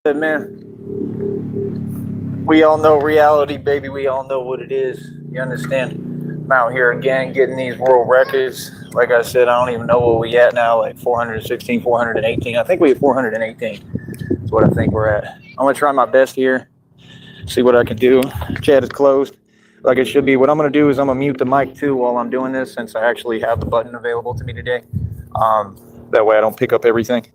Man, we all know reality, baby. We all know what it is. You understand? I'm out here again getting these world records. Like I said, I don't even know where we at now, like 416, 418. I think we have 418. That's what I think we're at. I'm going to try my best here, see what I can do. Chat is closed like it should be. What I'm going to do is I'm going to mute the mic too while I'm doing this, since I actually have the button available to me today. That way I don't pick up everything.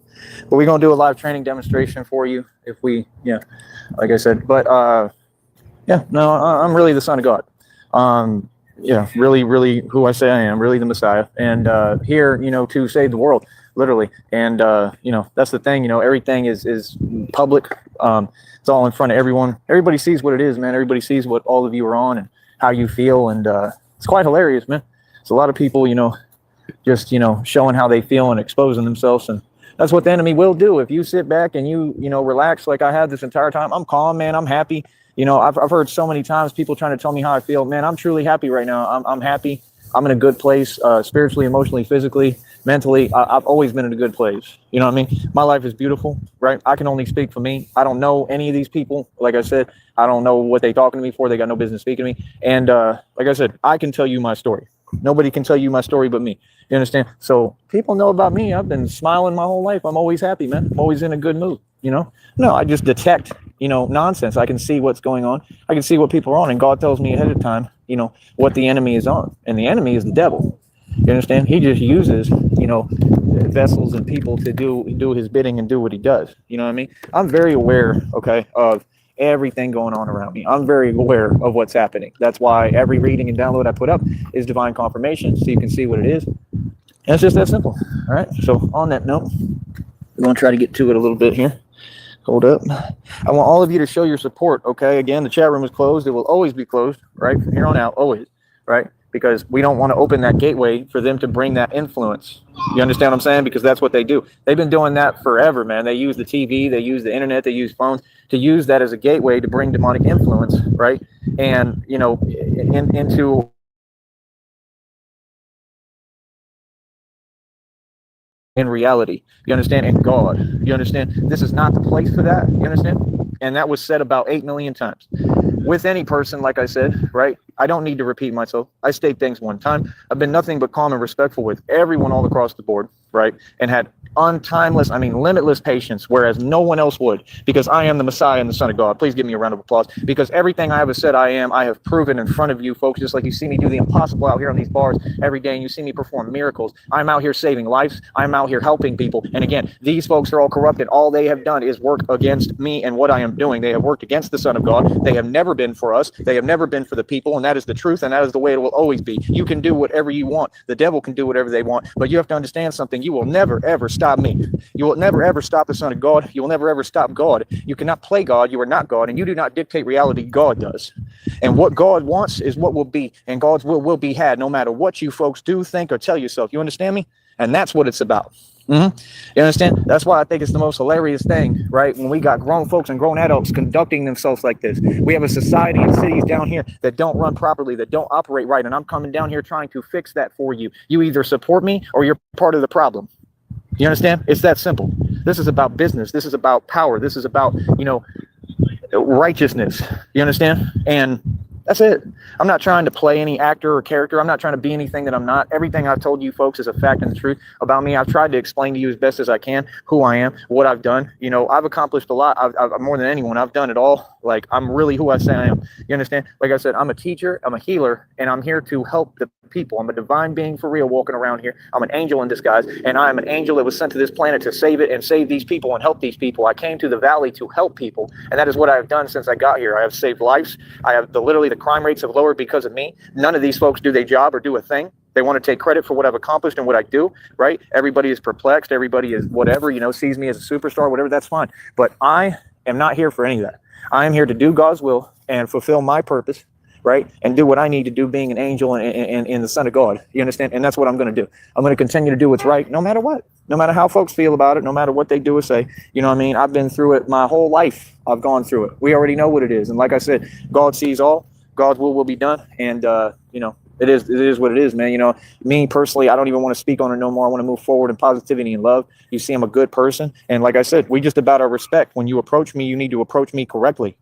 But we're going to do a live training demonstration for you if we, like I said. But no, I'm really the son of God. Really who I say I am, really the Messiah. And here, to save the world, literally. And, that's the thing, everything is public. It's all in front of everyone. Everybody sees what it is, man. Everybody sees what all of you are on and how you feel. And it's quite hilarious, man. It's a lot of people, just, showing how they feel and exposing themselves. And that's what the enemy will do. If you sit back and you relax like I have this entire time, I'm calm, man. I'm happy. I've heard so many times people trying to tell me how I feel. Man, I'm truly happy right now. I'm happy. I'm in a good place, spiritually, emotionally, physically, mentally. I've always been in a good place. You know what I mean? My life is beautiful, right? I can only speak for me. I don't know any of these people. Like I said, I don't know what they talking to me for. They got no business speaking to me. And like I said, I can tell you my story. Nobody can tell you my story but me. You understand? So people know about me. I've been smiling my whole life. I'm always happy, man. I'm always in a good mood, No, I just detect, nonsense. I can see what's going on. I can see what people are on. And God tells me ahead of time, what the enemy is on. And the enemy is the devil. You understand? He just uses, vessels and people to do his bidding and do what he does. You know what I mean? I'm very aware, okay, of everything going on around me. I'm very aware of what's happening. That's why every reading and download I put up is divine confirmation, so you can see what it is. And it's just that simple. All right. So on that note, we're going to try to get to it a little bit here. Hold up. I want all of you to show your support. Okay. Again, the chat room is closed. It will always be closed, right? From here on out, always, right? Because we don't want to open that gateway for them to bring that influence. You understand what I'm saying? Because that's what they do. They've been doing that forever, man. They use the TV, they use the internet, they use phones to use that as a gateway to bring demonic influence, right? And, into in reality. You understand? In God. You understand? This is not the place for that. You understand? And that was said about 8 million times. With any person, like I said, right? I don't need to repeat myself. I state things one time. I've been nothing but calm and respectful with everyone all across the board, right? And had limitless patience, whereas no one else would, because I am the Messiah and the Son of God. Please give me a round of applause, because everything I ever said I have proven in front of you folks, just like you see me do the impossible out here on these bars every day, and you see me perform miracles. I'm out here saving lives. I'm out here helping people. And again, these folks are all corrupted. All they have done is work against me and what I am doing. They have worked against the Son of God. They have never been for us. They have never been for the people, and that is the truth, and that is the way it will always be. You can do whatever you want. The devil can do whatever they want, but you have to understand something. You will never, ever stop me. You will never, ever stop the Son of God. You will never, ever stop God. You cannot play God. You are not God, and you do not dictate reality. God does. And what God wants is what will be, and God's will be had no matter what you folks do, think, or tell yourself. You understand me? And that's what it's about. You understand? That's why I think it's the most hilarious thing, right? When we got grown folks and grown adults conducting themselves like this. We have a society and cities down here that don't run properly, that don't operate right, and I'm coming down here trying to fix that for you. You either support me or you're part of the problem. You understand? It's that simple. This is about business. This is about power. This is about, righteousness. You understand? And that's it. I'm not trying to play any actor or character. I'm not trying to be anything that I'm not. Everything I've told you folks is a fact and the truth about me. I've tried to explain to you as best as I can who I am, what I've done. I've accomplished a lot. I've more than anyone. I've done it all. Like, I'm really who I say I am. You understand? Like I said, I'm a teacher, I'm a healer, and I'm here to help the people. I'm a divine being for real walking around here. I'm an angel in disguise, and I'm an angel that was sent to this planet to save it and save these people and help these people. I came to the valley to help people, and that is what I have done since I got here. I have saved lives. I have literally the crime rates have lowered because of me. None of these folks do their job or do a thing. They want to take credit for what I've accomplished and what I do, right? Everybody is perplexed. Everybody is whatever, sees me as a superstar, whatever, that's fine. But I am not here for any of that. I am here to do God's will and fulfill my purpose, right? And do what I need to do, being an angel and the Son of God. You understand? And that's what I'm going to do. I'm going to continue to do what's right, no matter what. No matter how folks feel about it, no matter what they do or say. You know what I mean? I've been through it my whole life. I've gone through it. We already know what it is. And like I said, God sees all. God's will be done. And, It is what it is, man. You know, me personally, I don't even want to speak on it no more. I want to move forward in positivity and love. You see, I'm a good person. And like I said, we just about our respect. When you approach me, you need to approach me correctly.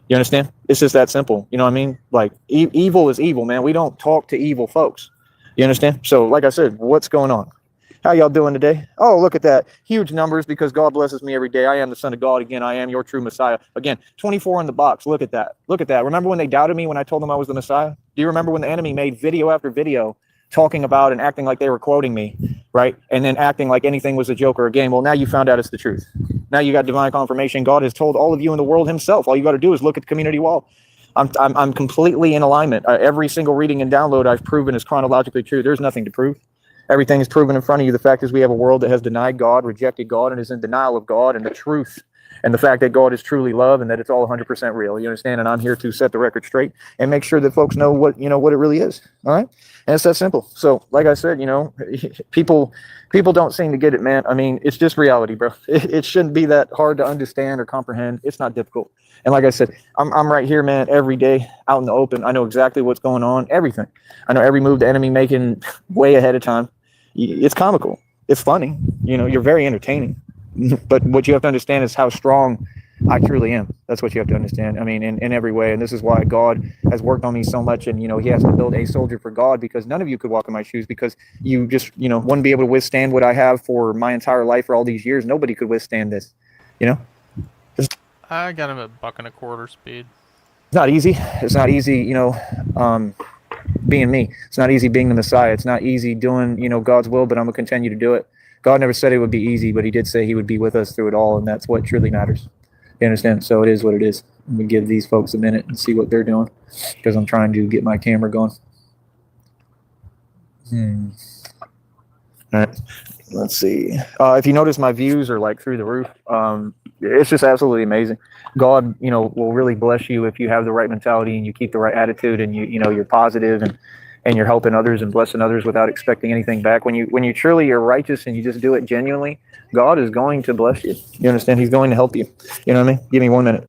You understand? It's just that simple. You know what I mean? Like evil is evil, man. We don't talk to evil folks. You understand? So, like I said, what's going on? How y'all doing today? Oh, look at that. Huge numbers because God blesses me every day. I am the Son of God. Again, I am your true Messiah. Again, 24 in the box. Look at that. Look at that. Remember when they doubted me when I told them I was the Messiah? Do you remember when the enemy made video after video talking about and acting like they were quoting me, right? And then acting like anything was a joke or a game? Well, now you found out it's the truth. Now you got divine confirmation. God has told all of you in the world himself. All you got to do is look at the community wall. I'm completely in alignment. Every single reading and download I've proven is chronologically true. There's nothing to prove. Everything is proven in front of you. The fact is we have a world that has denied God, rejected God, and is in denial of God and the truth. And the fact that God is truly love and that it's all 100% real. You understand? And I'm here to set the record straight and make sure that folks know what, you know, what it really is. All right. And it's that simple. So like I said, you know, people don't seem to get it, man. I mean, it's just reality, bro. It shouldn't be that hard to understand or comprehend. It's not difficult. And like I said, I'm right here, man, every day out in the open. I know exactly what's going on, everything. I know every move the enemy making way ahead of time. It's comical. It's funny. You know, you're very entertaining. But what you have to understand is how strong I truly am. That's what you have to understand. I mean, in every way. And this is why God has worked on me so much. And, you know, he has to build a soldier for God because none of you could walk in my shoes because you just, you know, wouldn't be able to withstand what I have for my entire life for all these years. Nobody could withstand this, you know? I got him at $1.25 speed. It's not easy. It's not easy, you know, being me. It's not easy being the Messiah. It's not easy doing, you know, God's will, but I'm going to continue to do it. God never said it would be easy, but he did say he would be with us through it all, and that's what truly matters. You understand? So it is what it is. Let me give these folks a minute and see what they're doing because I'm trying to get my camera going. All right. Let's see. If you notice, my views are like through the roof. It's just absolutely amazing. God, you know, will really bless you if you have the right mentality and you keep the right attitude and you know, you're positive and you're helping others and blessing others without expecting anything back. When you truly are righteous and you just do it genuinely, God is going to bless you. You understand? He's going to help you. You know what I mean? Give me 1 minute.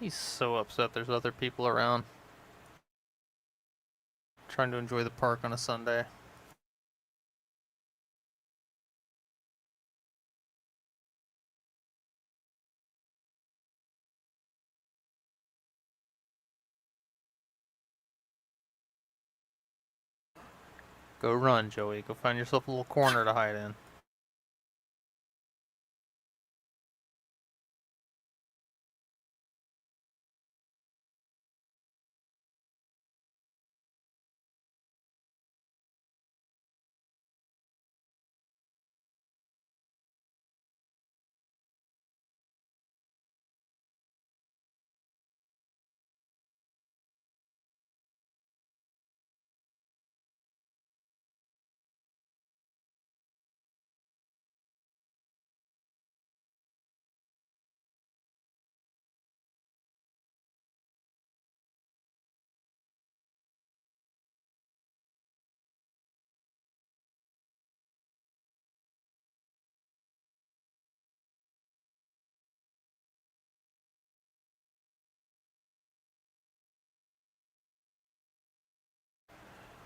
He's so upset there's other people around. Trying to enjoy the park on a Sunday. Go run, Joey. Go find yourself a little corner to hide in.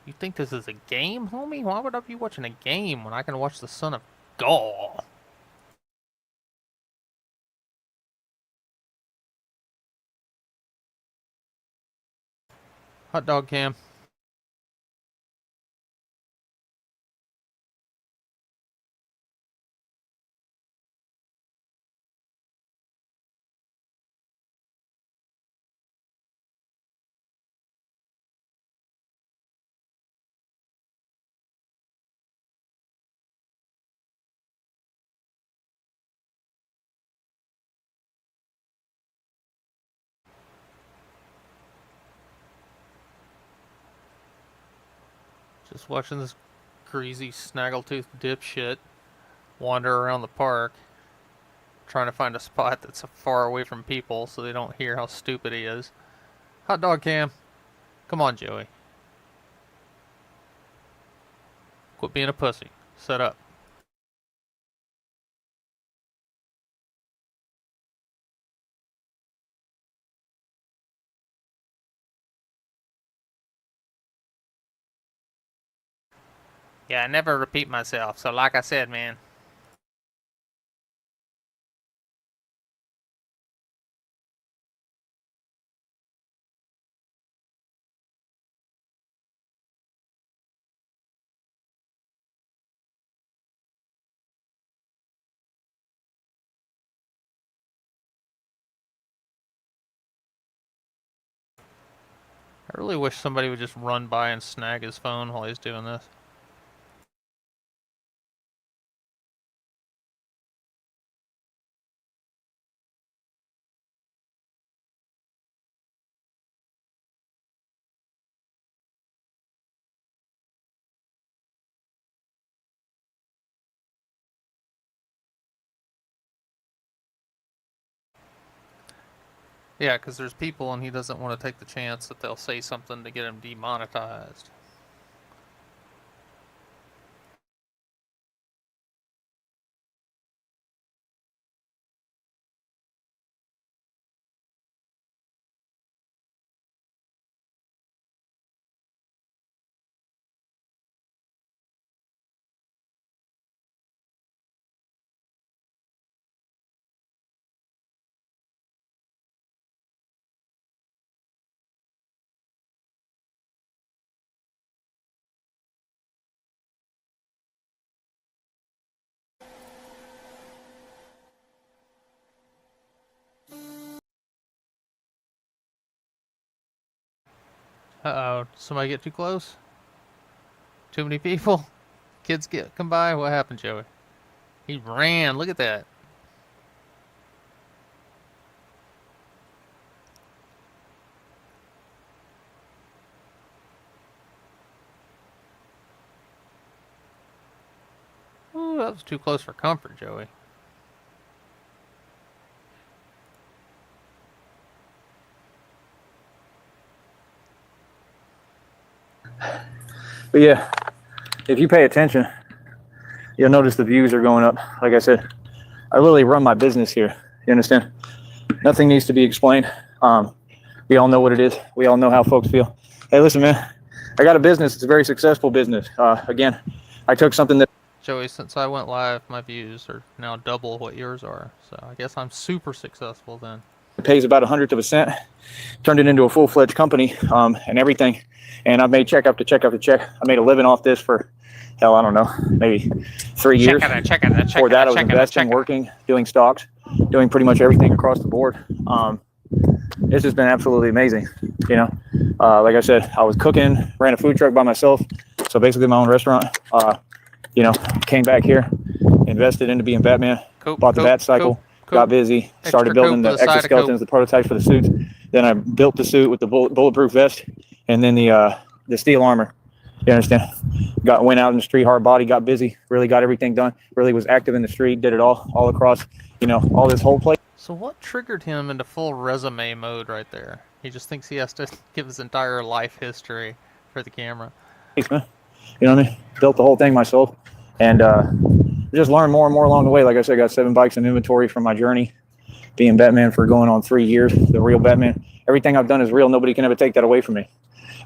You think this is a game, homie? Why would I be watching a game when I can watch the Son of God? Hot dog cam. Just watching this greasy snaggletooth dipshit wander around the park, trying to find a spot that's far away from people so they don't hear how stupid he is. Hot dog cam. Come on, Joey. Quit being a pussy. Set up. Yeah, I never repeat myself. So like I said, man. I really wish somebody would just run by and snag his phone while he's doing this. Yeah, because there's people and he doesn't want to take the chance that they'll say something to get him demonetized. Uh-oh, somebody get too close? Too many people? Kids come by? What happened, Joey? He ran, look at that. Ooh, that was too close for comfort, Joey. But yeah, if you pay attention, you'll notice the views are going up. Like I said, I literally run my business here. You understand? Nothing needs to be explained. We all know what it is. We all know how folks feel. Hey, listen, man, I got a business. It's a very successful business. Again, I took something that Joey, since I went live, my views are now double what yours are. So I guess I'm super successful then. pays about 1/100 of a cent, turned it into a full-fledged company, and everything. And I've made check after check after check. I made a living off this for, hell, I don't know, maybe 3 years. Before that, I was investing, working, doing stocks, doing pretty much everything across the board. It's just been absolutely amazing. You know, like I said, I was cooking, ran a food truck by myself, so basically my own restaurant. You know, came back here, invested into being Batman, bought the Bat Cycle, got busy, started building the exoskeletons, the prototypes for the suits. Then I built the suit with the bulletproof vest, and then the steel armor. You understand? Went out in the street, hard body, got busy, really got everything done. Really was active in the street, did it all across. You know, all this whole place. So what triggered him into full resume mode right there? He just thinks he has to give his entire life history for the camera. Thanks, man. You know what I mean? Built the whole thing myself, and just learned more and more along the way. Like I said, I got 7 bikes in inventory from my journey, being Batman for going on 3 years. The real Batman. Everything I've done is real. Nobody can ever take that away from me.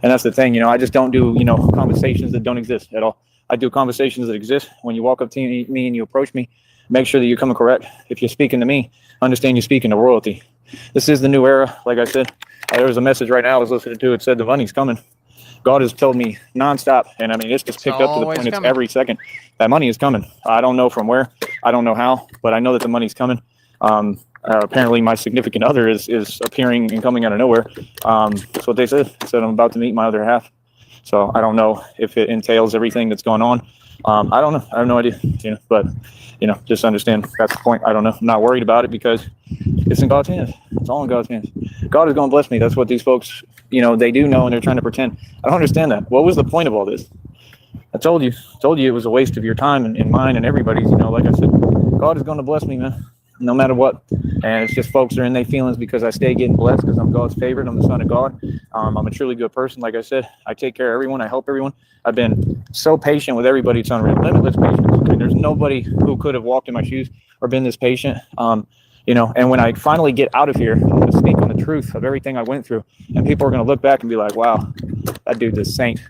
And that's the thing, you know. I just don't do, you know, conversations that don't exist at all. I do conversations that exist. When you walk up to me and you approach me, make sure that you're coming correct. If you're speaking to me, understand you're speaking to royalty. This is the new era. Like I said, there was a message right now I was listening to. It said the money's coming. God has told me nonstop, and I mean, it's just picked up to the point it's every second. That money is coming. I don't know from where, I don't know how, but I know that the money's coming. Apparently, my significant other is appearing and coming out of nowhere. That's what they said. They said I'm about to meet my other half. So I don't know if it entails everything that's going on. I don't know. I have no idea. You know, but you know, just understand that's the point. I don't know. I'm not worried about it because it's in God's hands. It's all in God's hands. God is going to bless me. That's what these folks, you know, they do know, and they're trying to pretend. I don't understand that. What was the point of all this? I told you it was a waste of your time and mine and everybody's. You know, like I said, God is going to bless me, man, no matter what. And it's just folks are in their feelings because I stay getting blessed because I'm God's favorite. I'm the son of God. I'm a truly good person. Like I said, I take care of everyone. I help everyone. I've been so patient with everybody. It's unreal. Limitless patience. And there's nobody who could have walked in my shoes or been this patient. You know, and when I finally get out of here, I'm going to speak on the truth of everything I went through. And people are going to look back and be like, wow, that dude's a saint.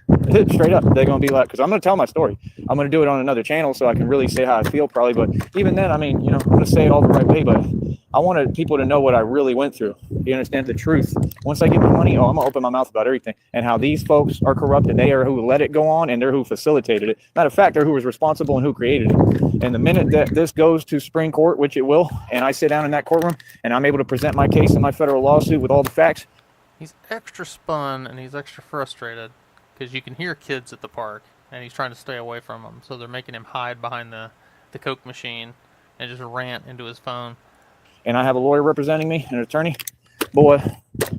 Straight up, they're gonna be like, because I'm gonna tell my story. I'm gonna do it on another channel so I can really say how I feel, probably. But even then, I mean, you know, I'm gonna say it all the right way. But I wanted people to know what I really went through. You understand the truth? Once I get my money, I'm gonna open my mouth about everything and how these folks are corrupted. They are who let it go on, and they're who facilitated it. Matter of fact, they're who was responsible and who created it. And the minute that this goes to Supreme Court, which it will, and I sit down in that courtroom and I'm able to present my case in my federal lawsuit with all the facts. He's extra spun and he's extra frustrated because you can hear kids at the park and he's trying to stay away from them. So they're making him hide behind the Coke machine and just rant into his phone. And I have a lawyer representing me, an attorney. Boy,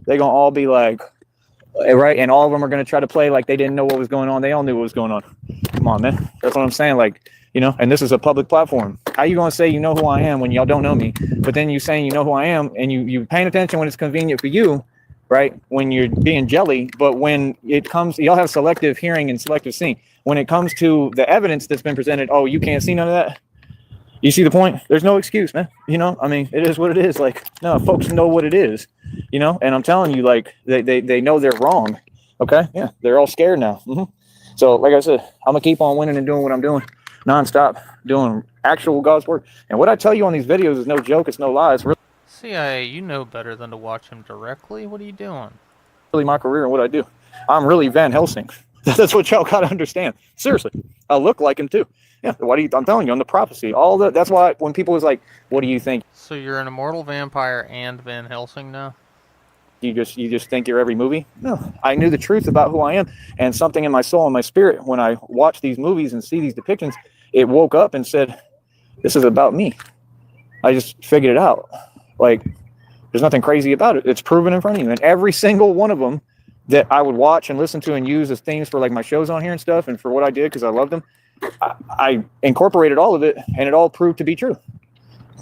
they're going to all be like, right? And all of them are going to try to play like they didn't know what was going on. They all knew what was going on. Come on, man. That's what I'm saying. Like, you know, and this is a public platform. How you going to say you know who I am when y'all don't know me? But then you saying you know who I am and you paying attention when it's convenient for you, right? When you're being jelly. But when it comes, y'all have selective hearing and selective seeing. When it comes to the evidence that's been presented, oh, you can't see none of that. You see the point? There's no excuse, man. You know, I mean, it is what it is. Like, no, folks know what it is, you know, and I'm telling you, like, they know they're wrong. Okay. Yeah. They're all scared now. So, like I said, I'm going to keep on winning and doing what I'm doing nonstop, doing actual God's work. And what I tell you on these videos is no joke. It's no lie. It's CIA, you know better than to watch him directly. What are you doing? really my career and what I do. I'm really Van Helsing. That's what y'all got to understand. Seriously. I look like him too. Yeah. I'm telling you on the prophecy, all that. That's why when people was like, what do you think? So you're an immortal vampire and Van Helsing now? You just think you're every movie? No, I knew the truth about who I am, and something in my soul and my spirit, when I watch these movies and see these depictions, it woke up and said, this is about me. I just figured it out. Like, there's nothing crazy about it. It's proven in front of you. And every single one of them that I would watch and listen to and use as themes for like my shows on here and stuff, and for what I did because I loved them, I incorporated all of it, and it all proved to be true.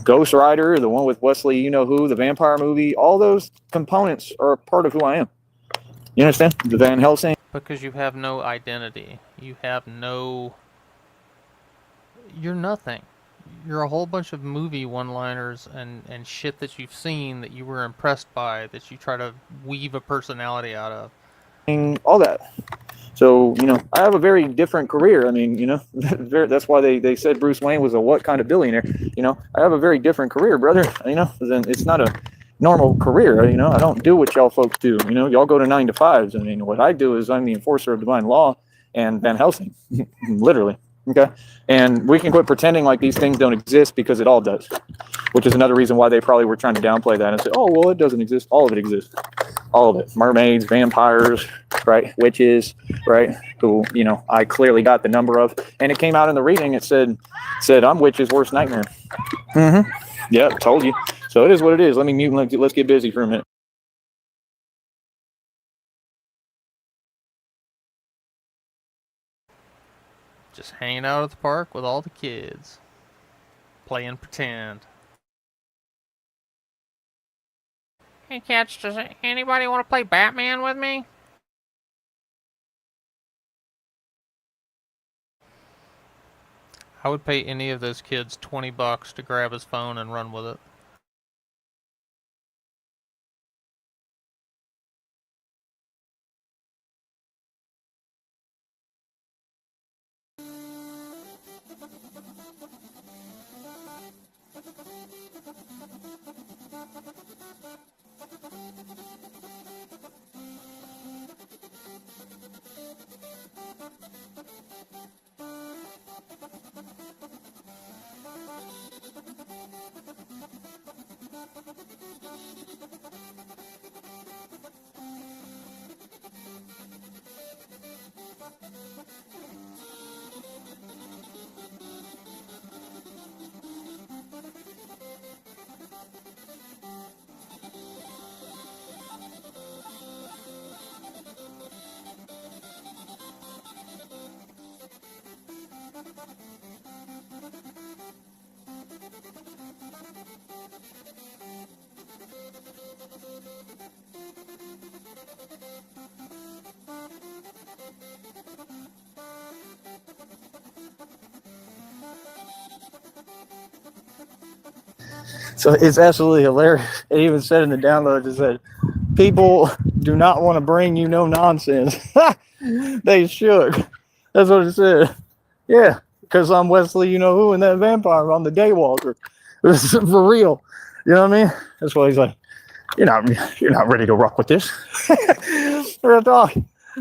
Ghost Rider, the one with Wesley, you know who, the vampire movie, all those components are a part of who I am. You understand? The Van Helsing. Because you have no identity. You have no... You're nothing. You're a whole bunch of movie one-liners and shit that you've seen that you were impressed by, that you try to weave a personality out of. All that. So, you know, I have a very different career. I mean, you know, that's why they said Bruce Wayne was a what kind of billionaire. You know, I have a very different career, brother. You know, it's not a normal career. You know, I don't do what y'all folks do. You know, y'all go to 9 to 5s. I mean, what I do is I'm the enforcer of divine law and Van Helsing, literally. Okay. And we can quit pretending like these things don't exist, because it all does, which is another reason why they probably were trying to downplay that and say, oh, well, it doesn't exist. All of it exists. All of it. Mermaids, vampires, right? Witches, right? Who, you know, I clearly got the number of, and it came out in the reading. It said I'm witch's worst nightmare. Yeah, told you. So it is what it is. Let me mute and let's get busy for a minute. Just hanging out at the park with all the kids. Playing pretend. Hey kids, does anybody want to play Batman with me? I would pay any of those kids $20 to grab his phone and run with it. So it's absolutely hilarious. It even said in the download, it said, people do not want to bring you no nonsense. They shook. That's what it said. Yeah, because I'm Wesley, you know who, and that vampire. I'm the Daywalker. This is for real. You know what I mean? That's why he's like, you're not ready to rock with this. Real talk.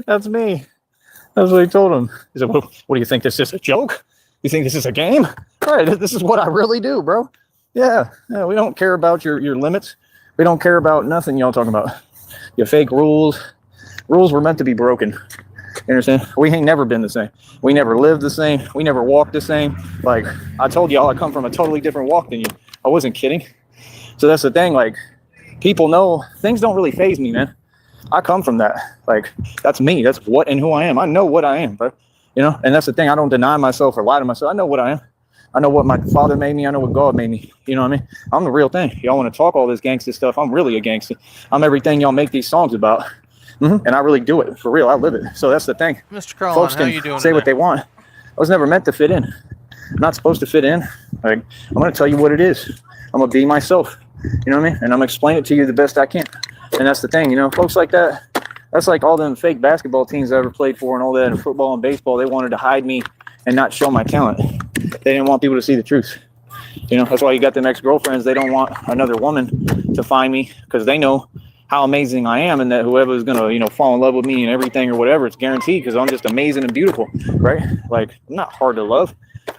That's me. That's what he told him. He said, well, what do you think? This is a joke? You think this is a game? All right, this is what I really do, bro. Yeah, we don't care about your limits. We don't care about nothing y'all talking about. Your fake rules. Rules were meant to be broken. You understand? We ain't never been the same. We never lived the same. We never walked the same. Like, I told y'all, I come from a totally different walk than you. I wasn't kidding. So that's the thing. Like, people know things don't really faze me, man. I come from that. Like, that's me. That's what and who I am. I know what I am, bro. You know, and that's the thing. I don't deny myself or lie to myself. I know what I am. I know what my father made me. I know what God made me. You know what I mean? I'm the real thing. Y'all want to talk all this gangster stuff. I'm really a gangster. I'm everything y'all make these songs about. And I really do it for real. I live it. So that's the thing. Mr. Carlin, folks how can you doing say today? what they want. I was never meant to fit in. I'm not supposed to fit in. Like, I'm going to tell you what it is. I'm going to be myself. You know what I mean? And I'm going to explain it to you the best I can. And that's the thing. You know, folks like that, that's like all them fake basketball teams I ever played for and all that in football and baseball. They wanted to hide me and not show my talent. They didn't want people to see the truth. You know, that's why you got them ex-girlfriends. They don't want another woman to find me because they know how amazing I am and that whoever is going to, you know, fall in love with me and everything or whatever, it's guaranteed because I'm just amazing and beautiful, right? Like, I'm not hard to love.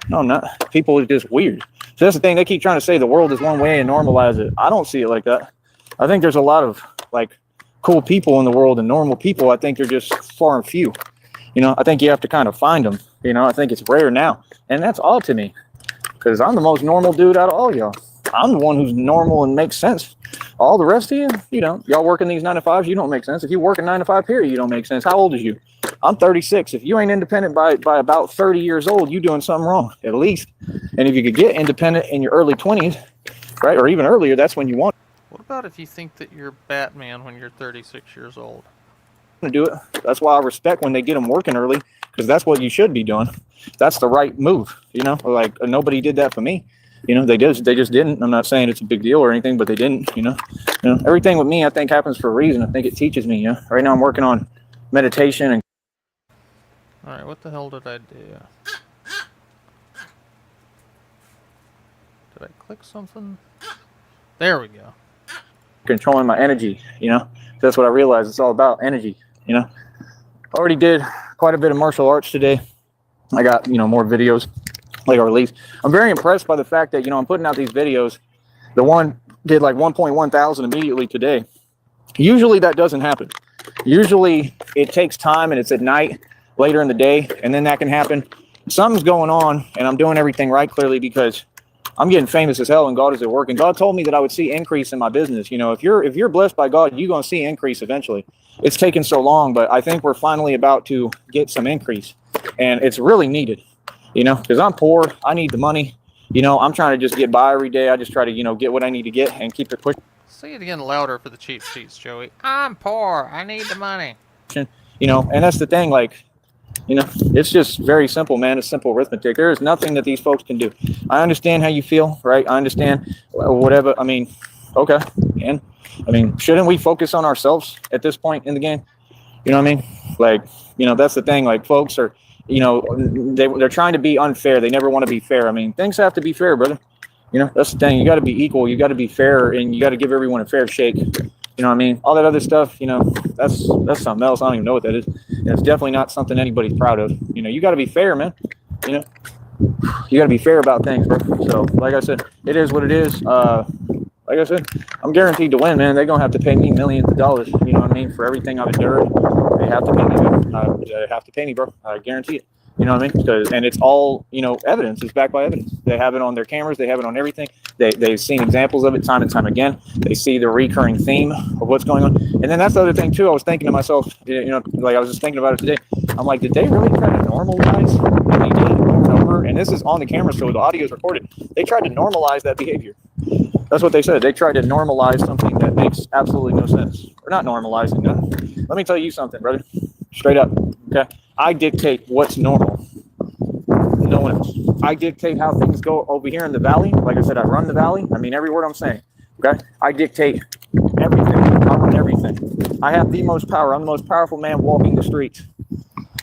No, I'm not. People are just weird. So that's the thing. They keep trying to say the world is one way and normalize it. I don't see it like that. I think there's a lot of, like, cool people in the world and normal people. I think they're just far and few. You know, I think you have to kind of find them. You know, I think it's rare now. And that's all to me because I'm the most normal dude out of all y'all. I'm the one who's normal and makes sense. All the rest of you, you know, y'all working these 9 to 5s, you don't make sense. If you work a 9 to 5 period, you don't make sense. How old is you? I'm 36. If you ain't independent by about 30 years old, you doing something wrong, at least. And if you could get independent in your early 20s, right, or even earlier, that's when you want What about if you think that you're Batman when you're 36 years old? to do it. That's why I respect when they get them working early, because that's what you should be doing. That's the right move, you know. Like, nobody did that for me. You know, they just didn't. I'm not saying it's a big deal or anything, but they didn't, you know. Everything with me, I think, happens for a reason. I think it teaches me, you know. Right now I'm working on meditation and All right, what the hell did I do? Did I click something? There we go. controlling my energy, you know. That's what I realized. It's all about energy, you know. I already did quite a bit of martial arts today. I got, you know, more videos like I released. I'm very impressed by the fact that, you know, I'm putting out these videos. The one did like 1.1 thousand immediately today. Usually that doesn't happen. Usually it takes time and it's at night, later in the day, and then that can happen. Something's going on and I'm doing everything right, clearly, because I'm getting famous as hell and God is at work. And God told me that I would see increase in my business. You know, if you're blessed by God, you're going to see increase eventually. It's taken so long, but I think we're finally about to get some increase, and it's really needed, you know, because I'm poor. I need the money. You know, I'm trying to just get by every day. I just try to, you know, get what I need to get and keep it quick. Say it again louder for the cheap seats, Joey. I'm poor. I need the money. You know, and that's the thing, like, you know, it's just very simple, man. It's simple arithmetic. There is nothing that these folks can do. I understand how you feel, right? I understand whatever. I mean, okay. And I mean, shouldn't we focus on ourselves at this point in the game? You know what I mean? Like, you know, that's the thing. Like, folks are, you know, they're trying to be unfair. They never want to be fair. I mean, things have to be fair, brother. You know, that's the thing. You got to be equal. You got to be fair, and you got to give everyone a fair shake. You know what I mean? All that other stuff, you know, that's something else. I don't even know what that is. And it's definitely not something anybody's proud of. You know, you got to be fair, man. You know, you got to be fair about things, bro. So, like I said, it is what it is. Like I said, I'm guaranteed to win, man. They're going to have to pay me millions of dollars, you know what I mean, for everything I've endured. They have to pay me, man. They have to pay me, bro. I guarantee it. You know what I mean? And it's all, you know, evidence. It's backed by evidence. They have it on their cameras. They have it on everything. They've seen examples of it time and time again. They see the recurring theme of what's going on. And then that's the other thing, too. I was thinking to myself, you know, like I was just thinking about it today. I'm like, did they really try to normalize what they did over and over? And this is on the camera, so the audio is recorded. They tried to normalize that behavior. That's what they said. They tried to normalize something that makes absolutely no sense. We're not normalizing that. Let me tell you something, brother. Straight up, okay? I dictate what's normal. No one else. I dictate how things go over here in the valley. Like I said, I run the valley. I mean every word I'm saying, okay? I dictate everything. I run everything. I have the most power. I'm the most powerful man walking the streets.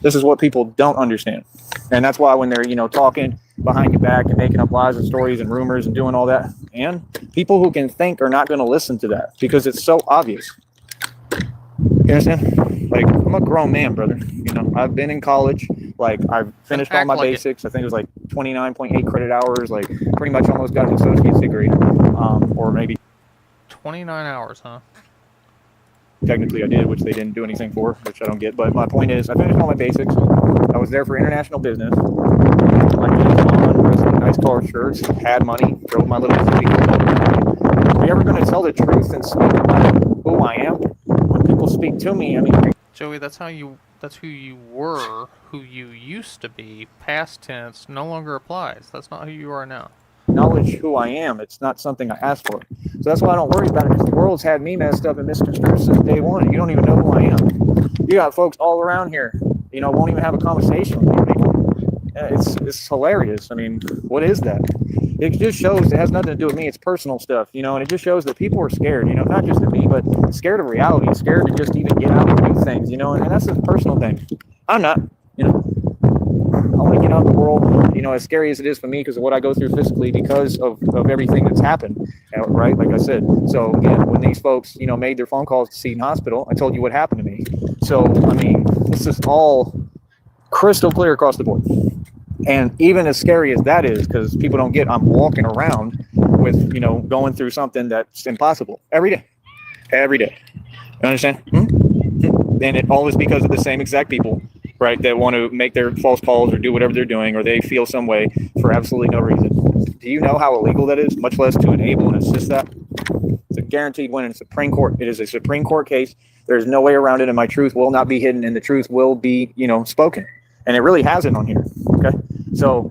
This is what people don't understand. And that's why when they're, talking behind your back and making up lies and stories and rumors and doing all that, and people who can think are not going to listen to that because it's so obvious. You understand? Like, I'm a grown man, brother. I've been in college. Like, I've finished all my basics. I think it was like 29.8 credit hours. Like, pretty much almost got an associate's degree. Or maybe 29 hours, huh? technically I did, which they didn't do anything for, which I don't get. But my point is, I finished all my basics. I was there for international business. Like, nice color shirts, had money, drove my little city. Are you ever going to tell the truth and speak about who I am? When people speak to me, I mean, Joey, that's who you were, who you used to be. Past tense no longer applies. That's not who you are now. Acknowledge who I am. It's not something I asked for. So that's why I don't worry about it, because the world's had me messed up and misconstrued since day one. You don't even know who I am. You got folks all around here, won't even have a conversation with me. It's hilarious. I mean, what is that? It just shows it has nothing to do with me. It's personal stuff, and it just shows that people are scared, not just of me, but scared of reality, scared to just even get out and do things, and that's a personal thing. I'm not, I want to get out in the world, as scary as it is for me because of what I go through physically because of everything that's happened, right? Like I said. So again, when these folks, made their phone calls to Seton Hospital, I told you what happened to me. So, I mean, this is all crystal clear across the board. And even as scary as that is, because people don't get, I'm walking around with, going through something that's impossible every day. You understand? And it all is because of the same exact people, right, that want to make their false calls or do whatever they're doing, or they feel some way for absolutely no reason. Do you know how illegal that is, much less to enable and assist that? It's a guaranteed win in the Supreme Court. It is a Supreme Court case. There's no way around it, and my truth will not be hidden, and the truth will be, spoken. And it really has it on here, okay? So,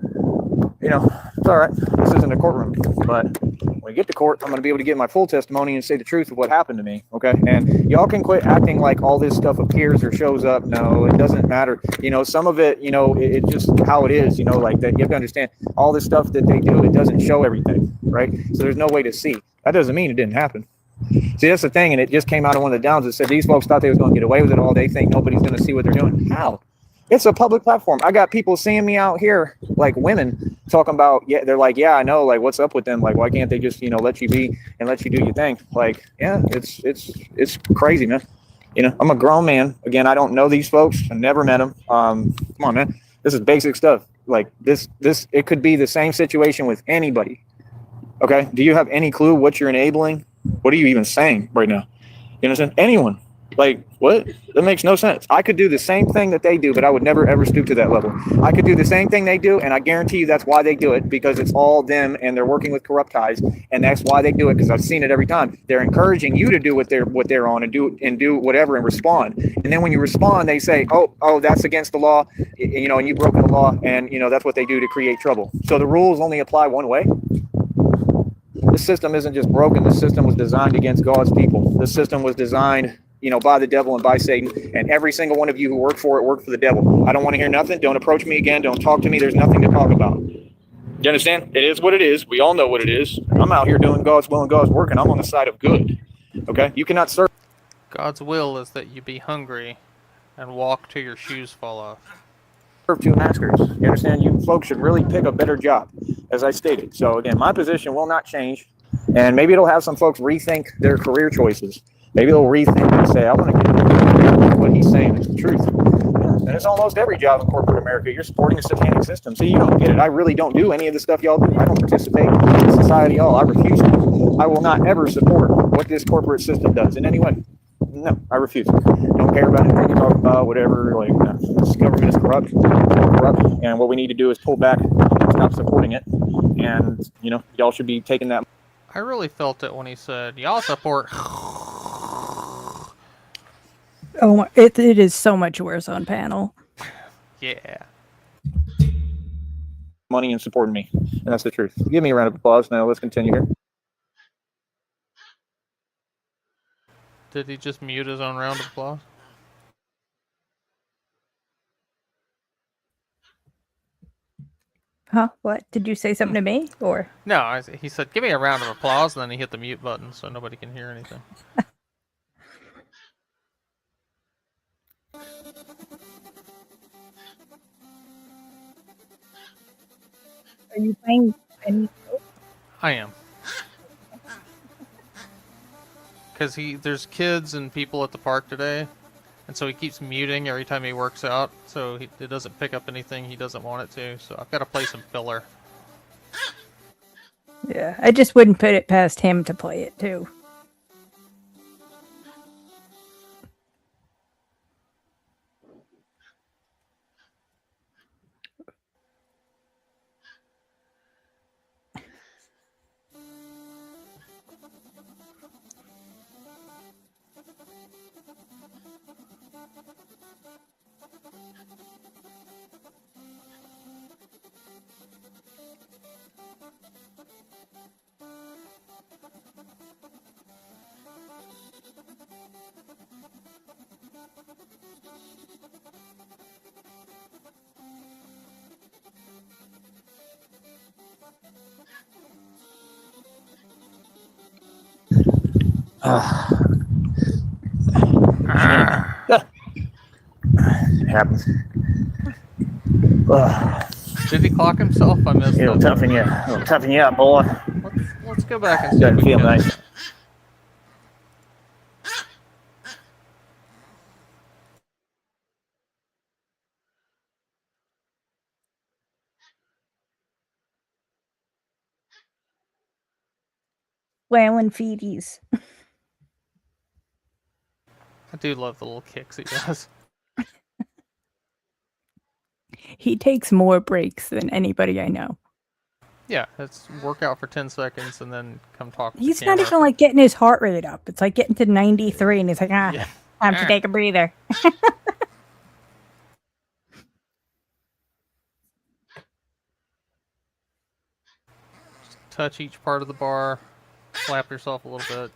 it's all right. This isn't a courtroom, but when we get to court, I'm going to be able to give my full testimony and say the truth of what happened to me, okay? And y'all can quit acting like all this stuff appears or shows up. No, it doesn't matter. Some of it, it's just how it is, like that. You have to understand all this stuff that they do, it doesn't show everything, right? So there's no way to see. That doesn't mean it didn't happen. See, that's the thing, and it just came out of one of the downs that said these folks thought they was going to get away with it all. They think nobody's going to see what they're doing. How? It's a public platform. I got people seeing me out here, like women, talking about, yeah, they're like, yeah, I know, like, what's up with them? Like, why can't they just, let you be and let you do your thing? Like, yeah, it's crazy, man. I'm a grown man. Again, I don't know these folks. I never met them. Come on, man. This is basic stuff. Like this, it could be the same situation with anybody. Okay. Do you have any clue what you're enabling? What are you even saying right now? You understand? Anyone. Like, what? That makes no sense. I could do the same thing that they do, but I would never, ever stoop to that level. I could do the same thing they do, and I guarantee you that's why they do it, because it's all them, and they're working with corrupt ties, and that's why they do it, because I've seen it every time. They're encouraging you to do what they're on and do whatever and respond. And then when you respond, they say, oh, that's against the law, and you broke the law, and, that's what they do to create trouble. So the rules only apply one way. This system isn't just broken. The system was designed against God's people. This system was designed by the devil and by Satan, and every single one of you who work for it worked for the devil. I don't want to hear nothing. Don't approach me again. Don't talk to me. There's nothing to talk about. You understand? It is what it is. We all know what it is. I'm out here doing God's will and God's work, and I'm on the side of good. Okay? You cannot serve. God's will is that you be hungry and walk till your shoes fall off. Serve two masters. You understand? You folks should really pick a better job, as I stated. So again, my position will not change, and maybe it'll have some folks rethink their career choices. Maybe they'll rethink and say, I want to get what he's saying is the truth. Yeah, and it's almost every job in corporate America. You're supporting a satanic system. See, you don't get it. I really don't do any of the stuff y'all do. I don't participate in society at all. I refuse to. I will not ever support what this corporate system does in any way. No, I refuse. Don't care about anything you talk about, whatever. Like, no. This government is corrupt, and what we need to do is pull back and stop supporting it. And, y'all should be taking that. I really felt it when he said, y'all support... Oh, it is so much worse on panel. Yeah. Money and supporting me. And that's the truth. Give me a round of applause. Now let's continue here. Did he just mute his own round of applause? Huh? What? Did you say something to me? Or? No, he said, give me a round of applause, and then he hit the mute button so nobody can hear anything. Are you playing any? I am. Because there's kids and people at the park today, and so he keeps muting every time he works out, so it doesn't pick up anything he doesn't want it to. So I've got to play some filler. Yeah, I just wouldn't put it past him to play it too. It happens. Did he clock himself? I missed It'll it. toughen you up, boy. Let's go back and see if Doesn't we feel can. nice. Whalen feeties. I do love the little kicks he does. He takes more breaks than anybody I know. Yeah, it's workout for 10 seconds and then come talk with He's the not camera. even like getting his heart rate up. It's like getting to 93 and he's like, Yeah. time to take a breather. Touch each part of the bar, slap yourself a little bit.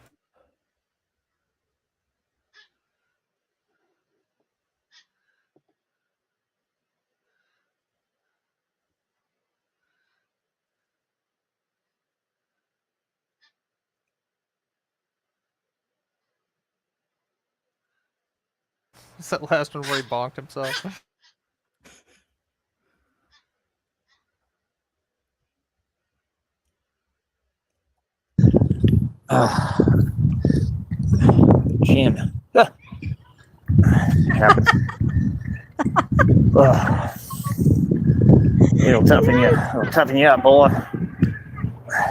Is that last one where he bonked himself? Chin. It happens. It'll toughen you up, boy.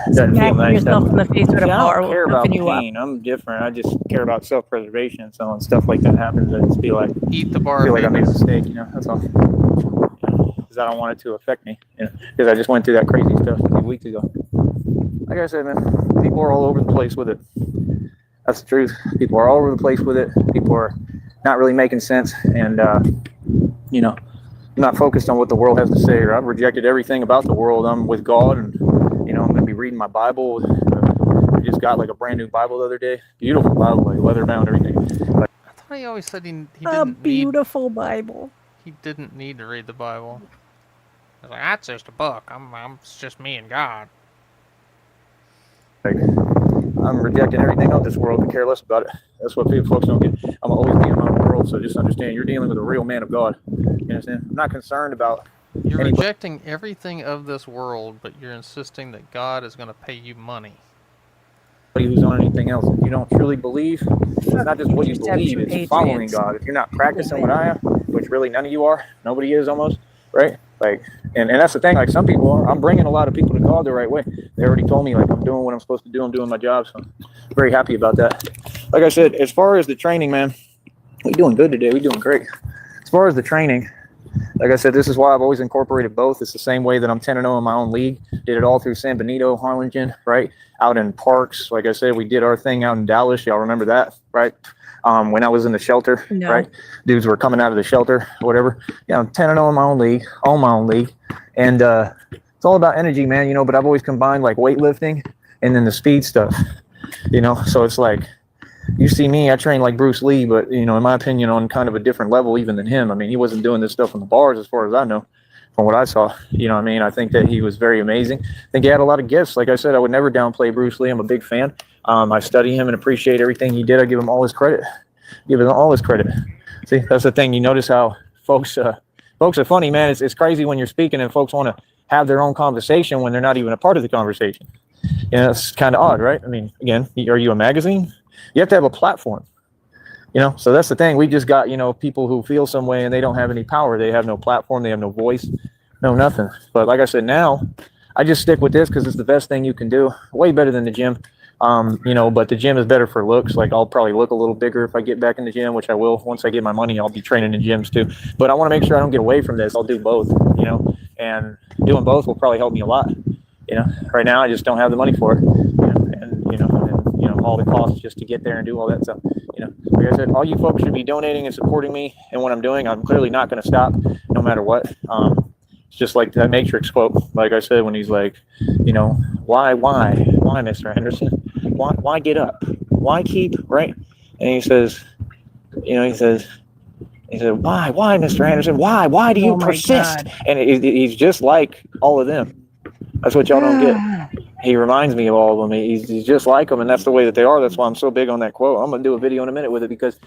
Doesn't feel Smacking nice. yourself in the face with a See, I bar don't will care about toughen you up. pain. I'm different. I just care about self-preservation. So when stuff like that happens, I just feel like Eat the bar. I made a mistake. That's all. Because I don't want it to affect me. Because I just went through that crazy stuff a few weeks ago. Like I said, man, people are all over the place with it. That's the truth. People are all over the place with it. People are not really making sense, and I'm not focused on what the world has to say. Or I've rejected everything about the world. I'm with God, and I'm going to be reading my Bible. I just got like a brand new Bible the other day. Beautiful Bible, like leather bound, everything. I thought he always said he A didn't beautiful Bible. he didn't need to read the Bible. He's like, that's just a book. It's just me and God. Like, I'm rejecting everything of this world and care less about it. That's what folks don't get. I'm always be in my own world, so just understand you're dealing with a real man of God. You understand? I'm not concerned about. You're anybody. rejecting everything of this world, but you're insisting that God is going to pay you money. Who's on anything else. If you don't truly believe, it's not just what you believe, it's following God. If you're not practicing what I am, which really none of you are, nobody is almost, right? Like, and that's the thing, like some people are, I'm bringing a lot of people to God the right way. They already told me, like, I'm doing what I'm supposed to do, I'm doing my job, so I'm very happy about that. Like I said, as far as the training, man, we're doing good today, we're doing great. As far as the training, like I said, this is why I've always incorporated both. It's the same way that I'm 10-0 in my own league. Did it all through San Benito, Harlingen, right? Out in parks. Like I said, we did our thing out in Dallas. Y'all remember that, right? When I was in the shelter, No. right? Dudes were coming out of the shelter, whatever. Yeah, I'm 10-0 in my own league, And it's all about energy, man, but I've always combined like weightlifting and then the speed stuff, So it's like, you see me, I train like Bruce Lee, but, in my opinion, on kind of a different level even than him. I mean, he wasn't doing this stuff in the bars as far as I know from what I saw. I think that he was very amazing. I think he had a lot of gifts. Like I said, I would never downplay Bruce Lee. I'm a big fan. I study him and appreciate everything he did. I give him all his credit. See, that's the thing. You notice how folks are funny, man. It's crazy when you're speaking and folks want to have their own conversation when they're not even a part of the conversation. You know, it's kind of odd, right? I mean, again, are you a magazine? You have to have a platform. You know, so that's the thing. We just got, you know, people who feel some way and they don't have any power. They have no platform. They have no voice, no nothing. But like I said, now I just stick with this because it's the best thing you can do. Way better than the gym. You know, but the gym is better for looks. Like I'll probably look a little bigger if I get back in the gym, which I will. Once I get my money, I'll be training in gyms too. But I want to make sure I don't get away from this. I'll do both, you know, and doing both will probably help me a lot. You know, right now I just don't have the money for it. You know, all the costs just to get there and do all that stuff. You know, like I said, all you folks should be donating and supporting me and what I'm doing. I'm clearly not going to stop, no matter what. It's just like that Matrix quote, like I said, when he's like, you know, why, Mr. Henderson? Why get up? Why keep, right? And he says, you know, he said, why, Mr. Henderson? Why do you Oh my persist? God. And he's just like all of them. That's what y'all don't get. He reminds me of all of them. He's just like them, and that's the way that they are. That's why I'm so big on that quote. I'm going to do a video in a minute with it because,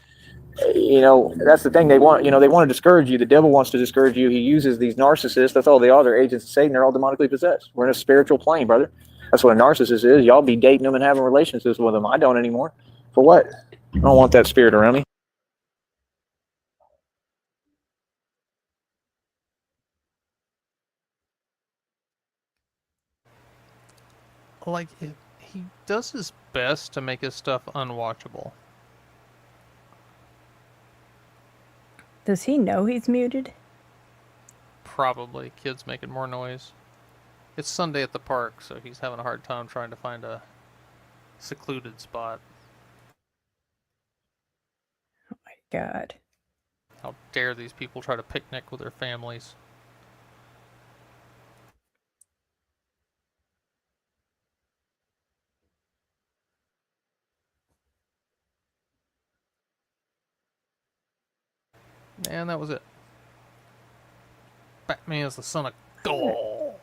you know, that's the thing. They want to discourage you. The devil wants to discourage you. He uses these narcissists. That's all they are. They're agents of Satan. They're all demonically possessed. We're in a spiritual plane, brother. That's what a narcissist is. Y'all be dating them and having relationships with them. I don't anymore. For what? I don't want that spirit around me. Like, he does his best to make his stuff unwatchable. Does he know he's muted? Probably. Kids making more noise. It's Sunday at the park, so he's having a hard time trying to find a secluded spot. Oh my God. How dare these people try to picnic with their families? And that was it. Batman is the son of God.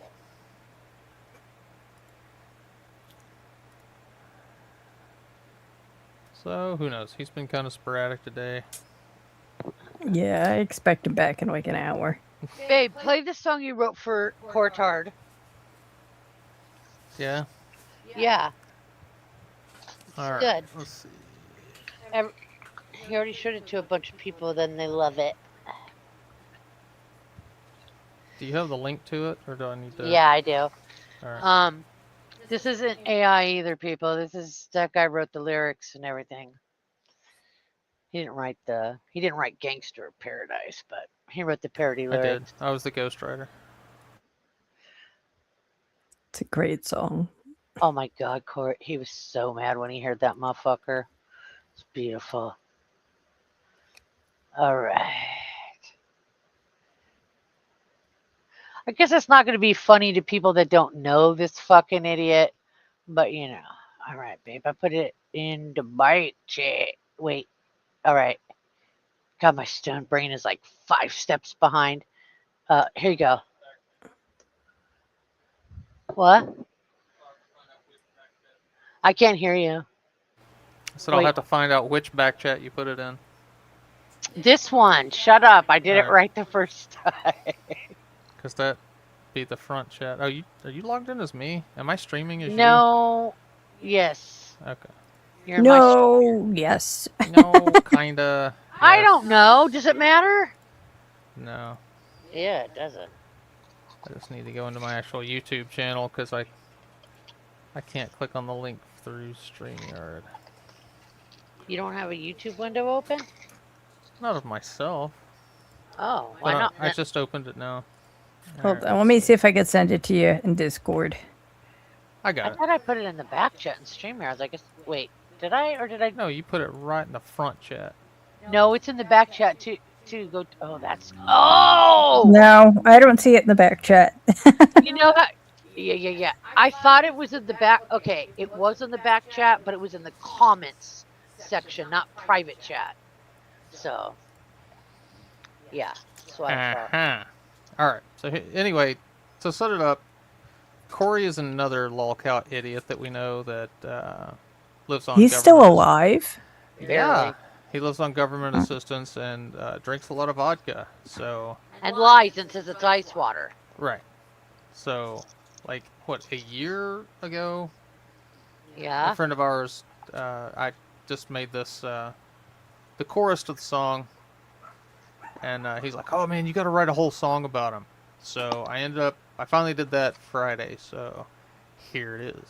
So, who knows? He's been kind of sporadic today. Yeah, I expect him back in like an hour. Babe, play the song you wrote for Courtard. Yeah? Yeah, Alright, good. let's see. He already showed it to a bunch of people, then they love it. Do you have the link to it, or do I need to? Yeah, I do. Alright. This isn't AI either, people. That guy wrote the lyrics and everything. He didn't write Gangster Paradise, but he wrote the parody I lyrics. did. I was the ghostwriter. It's a great song. Oh my God, Court. He was so mad when he heard that motherfucker. It's beautiful. All right. I guess it's not going to be funny to people that don't know this fucking idiot, but you know. All right, babe. I put it in the bite chat. Wait. All right. God, my stone brain is like 5 steps behind. Here you go. What? I can't hear you. So I'll Wait. have to find out which back chat you put it in. This one. Shut up. I did it Alright. right the first time. Because that be the front chat. Oh, are you logged in as me? Am I streaming as you? No. Yes. Okay. You're in my No, yes. No, kinda. I yes. don't know. Does it matter? No. Yeah, it doesn't. I just need to go into my actual YouTube channel because I can't click on the link through StreamYard. You don't have a YouTube window open? Not of myself. Oh, why But not? I just opened it now. Hold Alright, on, let me see if I can send it to you in Discord. I I got it. thought I put it in the back chat in StreamYard. I guess. Wait, did I or did I? No, you put it right in the front chat. No, it's in the back chat too. Go. Oh, that's. Oh. No, I don't see it in the back chat. You know how? Yeah. I thought it was in the back. Okay, it was in the back chat, but it was in the comments section, not private chat. So. Yeah, that's what I thought. Uh-huh. Alright, so anyway, to set it up, Corey is another lolcout idiot that we know that lives on He's still government- alive. Yeah, Barely. he lives on government assistance and drinks a lot of vodka. So And lies and says it's ice water. right. So, like, what, a year ago, a Yeah. friend of ours, I just made this, the chorus to the song, and he's like, "Oh man, you got to write a whole song about him." So I finally did that Friday. So here it is.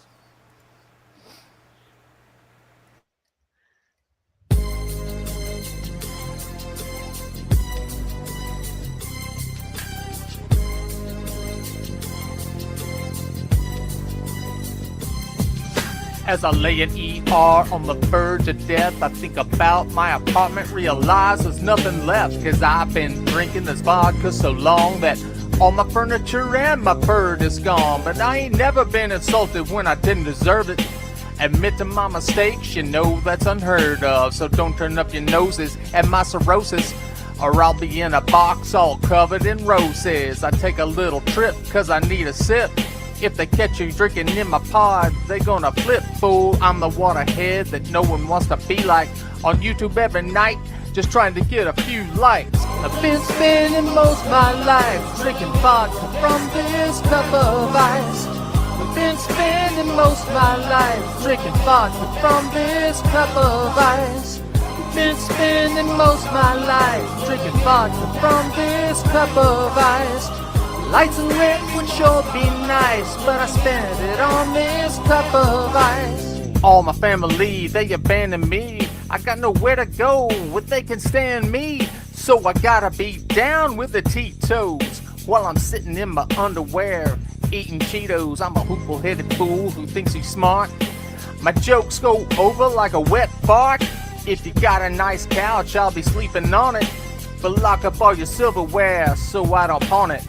As I lay in ER on the verge of death, I think about my apartment, realize there's nothing left. Cause I've been drinking this vodka so long that all my furniture and my bird is gone. But I ain't never been insulted when I didn't deserve it. Admit to my mistakes, you know that's unheard of. So don't turn up your noses at my cirrhosis, or I'll be in a box all covered in roses. I take a little trip cause I need a sip. If they catch you drinking in my pod, they gonna flip, fool. I'm the waterhead that no one wants to be like. On YouTube every night, just trying to get a few likes. I've been spending most my life drinking vodka from this cup of ice. I've been spending most my life drinking vodka from this cup of ice. I've been spending most my life drinking vodka from this cup of ice. Lights and rent would sure be nice, but I spent it on this cup of ice. All my family, they abandoned me. I got nowhere to go where they can stand me. So I gotta be down with the Tito's while I'm sitting in my underwear eating Cheetos. I'm a hoople-headed fool who thinks he's smart. My jokes go over like a wet fart. If you got a nice couch, I'll be sleeping on it. But lock up all your silverware so I don't pawn it.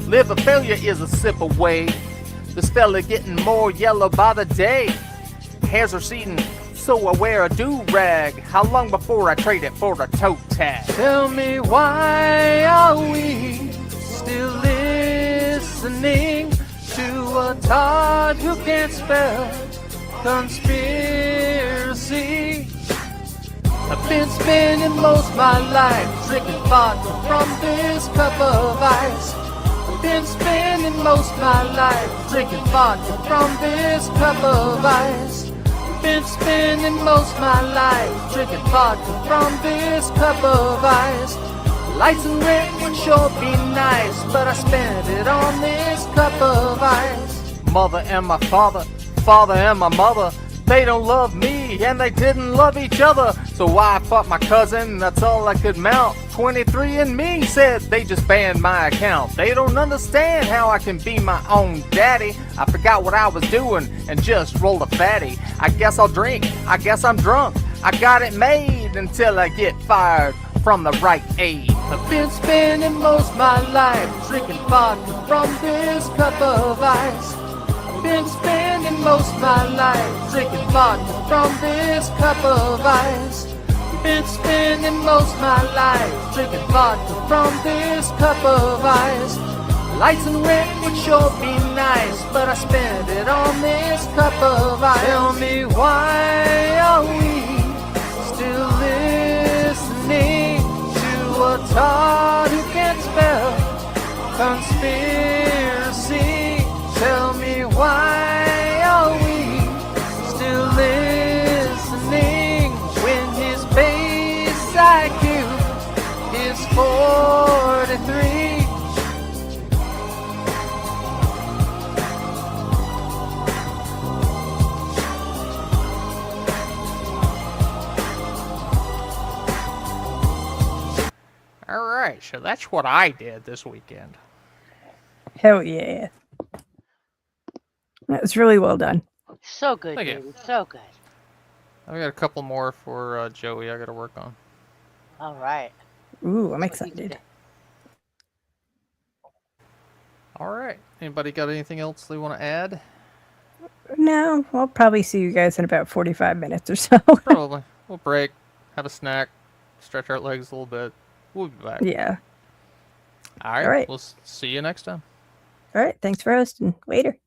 Liver failure is a sip away. This fella getting more yellow by the day. Hairs receding, so I wear a do-rag. How long before I trade it for a toe tag? Tell me, why are we still listening to a tart who can't spell conspiracy? I've been spending most my life drinking vodka from this cup of ice. Been spending most my life drinking vodka from this cup of ice. Been spending most my life drinking vodka from this cup of ice. Lights and rent would sure be nice, but I spent it on this cup of ice. Mother and my father and my mother, they don't love me and they didn't love each other. So I fought my cousin, that's all I could mount. 23andMe said they just banned my account. They don't understand how I can be my own daddy. I forgot what I was doing and just rolled a fatty. I guess I'll drink, I guess I'm drunk. I got it made until I get fired from the right aid. I've been spending most my life drinking vodka from this cup of ice. I've been spending most my life drinking vodka from this cup of ice. Been spending most my life drinking vodka from this cup of ice. Lights and rent would sure be nice, but I spent it on this cup of ice. Tell me, why are we still listening to a tart who can't spell conspiracy? Tell me, why are we still listening when his base IQ is 43? All right, so that's what I did this weekend. Hell yeah. That was really well done. So good, Thank you. David. So good. I got a couple more for Joey I got to work on. All right. Ooh, I'm What do you excited. think? All right. Anybody got anything else they want to add? No, I'll probably see you guys in about 45 minutes or so. Probably. We'll break, have a snack, stretch our legs a little bit. We'll be back. Yeah. All right. All right. We'll see you next time. All right. Thanks for hosting. Later.